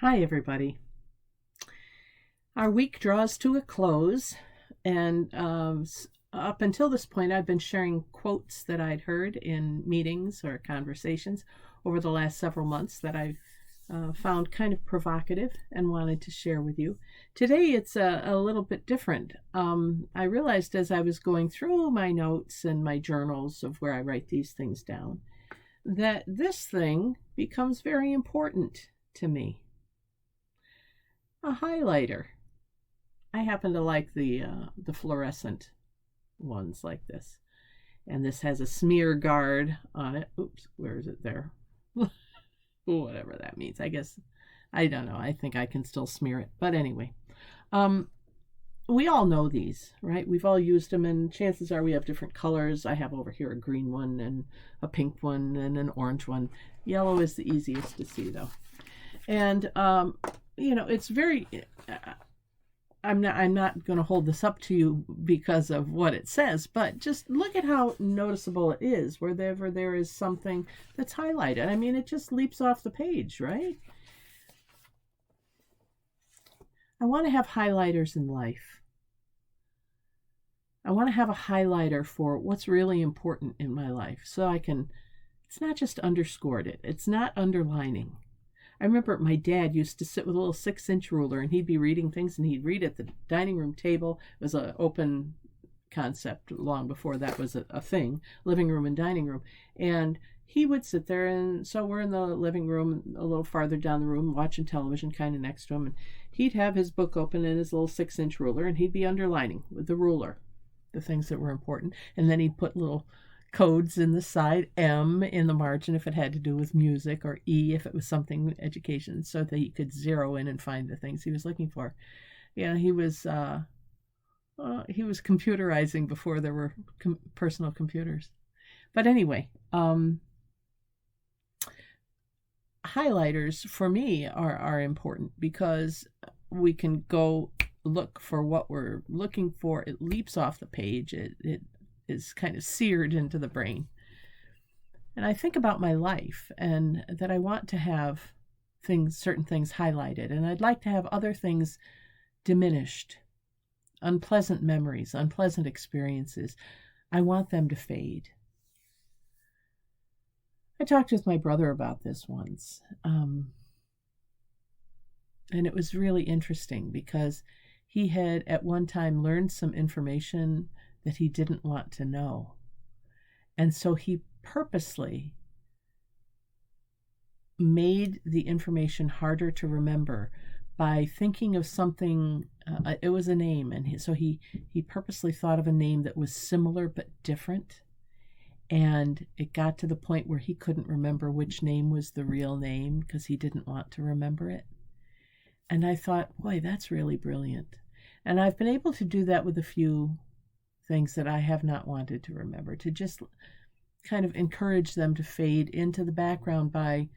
Hi, everybody. Our week draws to a close, and up until this point, I've been sharing quotes that I'd heard in meetings or conversations over the last several months that I've found kind of provocative and wanted to share with you. Today, it's a little bit different. I realized as I was going through my notes and my journals of where I write these things down that this thing becomes very important to me. A highlighter. I happen to like the fluorescent ones like this, and this has a smear guard on it. Oops, where is it there? Whatever that means. I guess I don't know. I think I can still smear it, but anyway, um, we all know these, right? We've all used them, and chances are we have different colors. I have over here a green one and a pink one and an orange one. Yellow is the easiest to see though, and it's very I'm not going to hold this up to you because of what it says, but just look at how noticeable it is wherever there is something that's highlighted. I mean, it just leaps off the page, right? I want to have highlighters in life. I want to have a highlighter for what's really important in my life so I can, it's not just underscored it's not underlining. I remember my dad used to sit with a little 6-inch ruler and he'd be reading things and he'd read at the dining room table. It was an open concept long before that was a thing, living room and dining room. And he would sit there, and so we're in the living room a little farther down the room watching television kind of next to him. And he'd have his book open and his little 6-inch ruler and he'd be underlining with the ruler the things that were important. And then he'd put little codes in the side, M in the margin if it had to do with music, or E if it was something education, so that he could zero in and find the things he was looking for. Yeah, he was computerizing before there were personal computers. But anyway, highlighters for me are important because we can go look for what we're looking for. It leaps off the page. It is kind of seared into the brain. And I think about my life and that I want to have certain things highlighted, and I'd like to have other things diminished. Unpleasant memories, unpleasant experiences, I want them to fade. I talked with my brother about this once, and it was really interesting because he had at one time learned some information that he didn't want to know. And so he purposely made the information harder to remember by thinking of something. It was a name, and so he purposely thought of a name that was similar but different. And it got to the point where he couldn't remember which name was the real name because he didn't want to remember it. And I thought, boy, that's really brilliant. And I've been able to do that with a few things that I have not wanted to remember, to just kind of encourage them to fade into the background by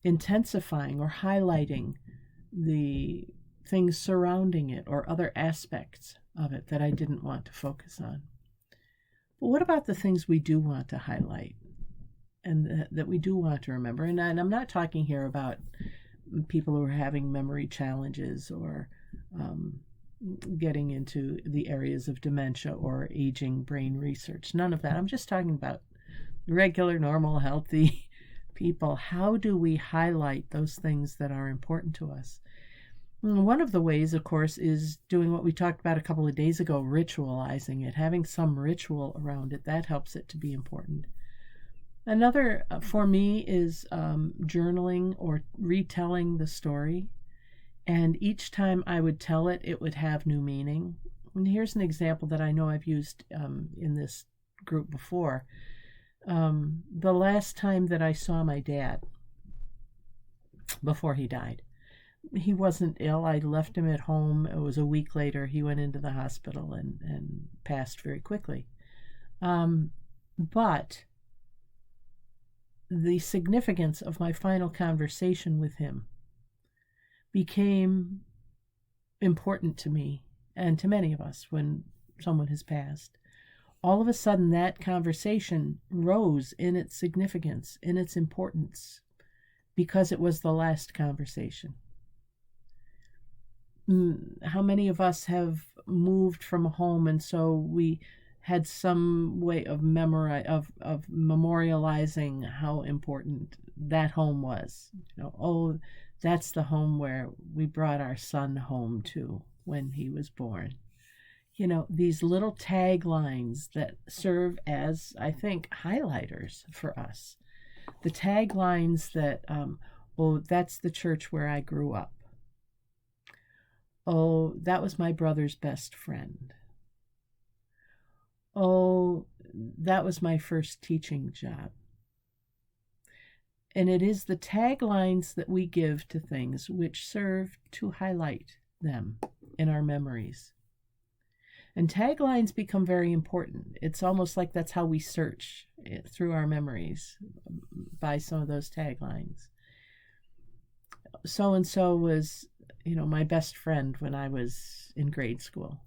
intensifying or highlighting the things surrounding it or other aspects of it that I didn't want to focus on. But what about the things we do want to highlight and that we do want to remember? And I'm not talking here about people who are having memory challenges or getting into the areas of dementia or aging brain research. None of that. I'm just talking about regular, normal, healthy people. How do we highlight those things that are important to us? One of the ways, of course, is doing what we talked about a couple of days ago, ritualizing it, having some ritual around it. That helps it to be important. Another, for me, is journaling or retelling the story. And each time I would tell it, it would have new meaning. And here's an example that I know I've used in this group before. The last time that I saw my dad before he died, he wasn't ill. I left him at home. It was a week later. He went into the hospital and passed very quickly. But the significance of my final conversation with him became important to me and to many of us when someone has passed. All of a sudden, that conversation rose in its significance, in its importance, because it was the last conversation. How many of us have moved from home, and so we had some way of memorializing how important that home was. Oh, that's the home where we brought our son home to when he was born. These little taglines that serve as, I think, highlighters for us. The taglines that, oh, that's the church where I grew up. Oh, that was my brother's best friend. Oh, that was my first teaching job. And it is the taglines that we give to things which serve to highlight them in our memories. And taglines become very important. It's almost like that's how we search through our memories, by some of those taglines. So and so was, my best friend when I was in grade school.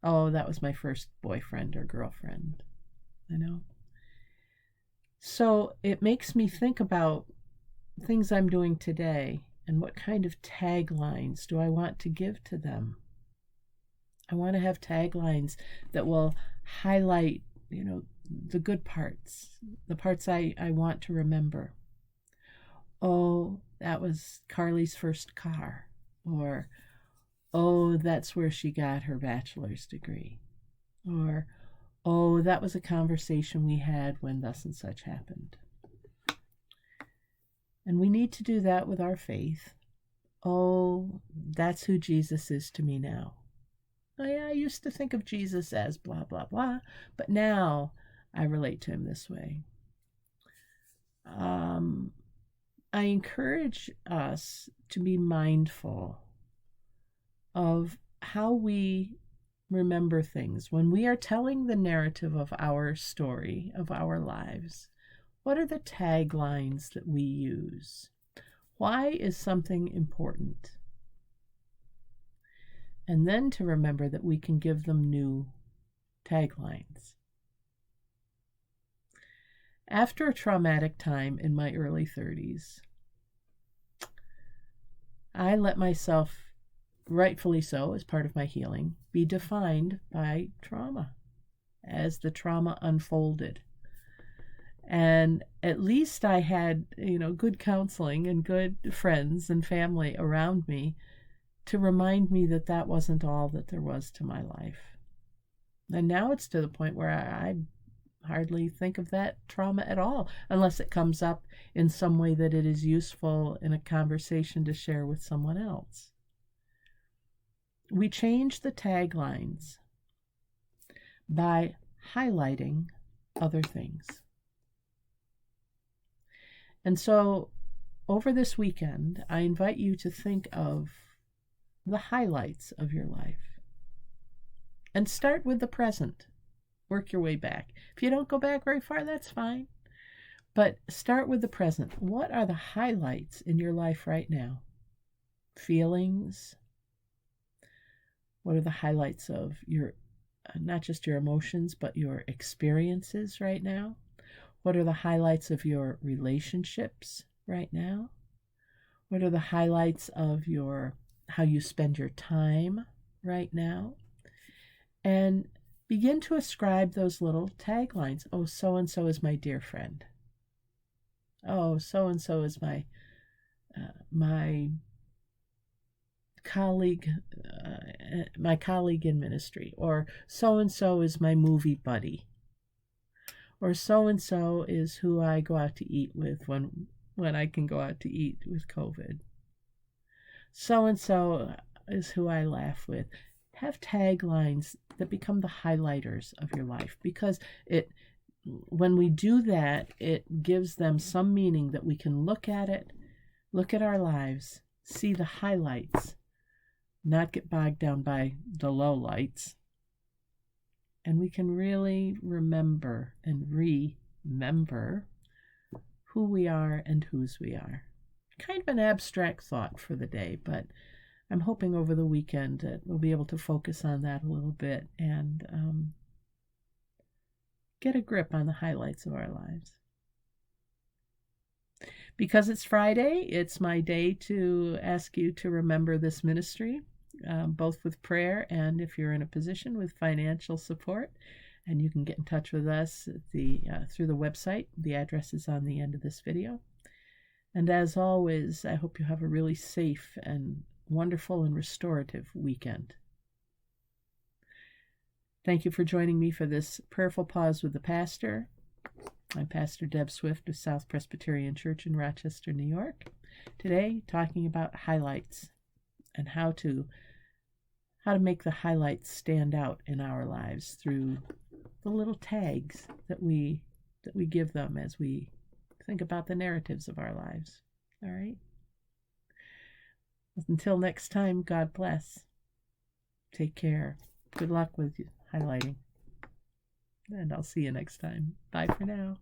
Oh, that was my first boyfriend or girlfriend. So it makes me think about things I'm doing today and what kind of taglines do I want to give to them. I want to have taglines that will highlight, the good parts, the parts I want to remember. Oh, that was Carly's first car. Or, oh, that's where she got her bachelor's degree. Or, oh, that was a conversation we had when thus and such happened. And we need to do that with our faith. Oh, that's who Jesus is to me now. Oh, yeah, I used to think of Jesus as blah, blah, blah, but now I relate to him this way. I encourage us to be mindful of how we remember things. When we are telling the narrative of our story, of our lives, what are the taglines that we use? Why is something important? And then to remember that we can give them new taglines. After a traumatic time in my early 30s, I let myself, rightfully so, as part of my healing, be defined by trauma as the trauma unfolded. And at least I had, good counseling and good friends and family around me to remind me that that wasn't all that there was to my life. And now it's to the point where I hardly think of that trauma at all, unless it comes up in some way that it is useful in a conversation to share with someone else. We change the taglines by highlighting other things. And so over this weekend, I invite you to think of the highlights of your life. And start with the present. Work your way back. If you don't go back very far, that's fine. But start with the present. What are the highlights in your life right now? Feelings? What are the highlights of your, not just your emotions, but your experiences right now? What are the highlights of your relationships right now? What are the highlights of how you spend your time right now? And begin to ascribe those little taglines. Oh, so-and-so is my dear friend. Oh, so-and-so is my colleague in ministry. Or so-and-so is my movie buddy. Or so-and-so is who I go out to eat with when I can go out to eat with COVID. So-and-so is who I laugh with. Have taglines that become the highlighters of your life, because when we do that, it gives them some meaning that we can look at our lives, see the highlights, not get bogged down by the lowlights, and we can really remember and remember who we are and whose we are. Kind of an abstract thought for the day, but I'm hoping over the weekend that we'll be able to focus on that a little bit and get a grip on the highlights of our lives. Because it's Friday, it's my day to ask you to remember this ministry. both with prayer and if you're in a position with financial support. And you can get in touch with us at through the website. The address is on the end of this video. And as always, I hope you have a really safe and wonderful and restorative weekend. Thank you for joining me for this Prayerful Pause with the Pastor. I'm Pastor Deb Swift of South Presbyterian Church in Rochester, New York. Today, talking about highlights and how to make the highlights stand out in our lives through the little tags that we give them as we think about the narratives of our lives. All right? Until next time, God bless. Take care. Good luck with highlighting. And I'll see you next time. Bye for now.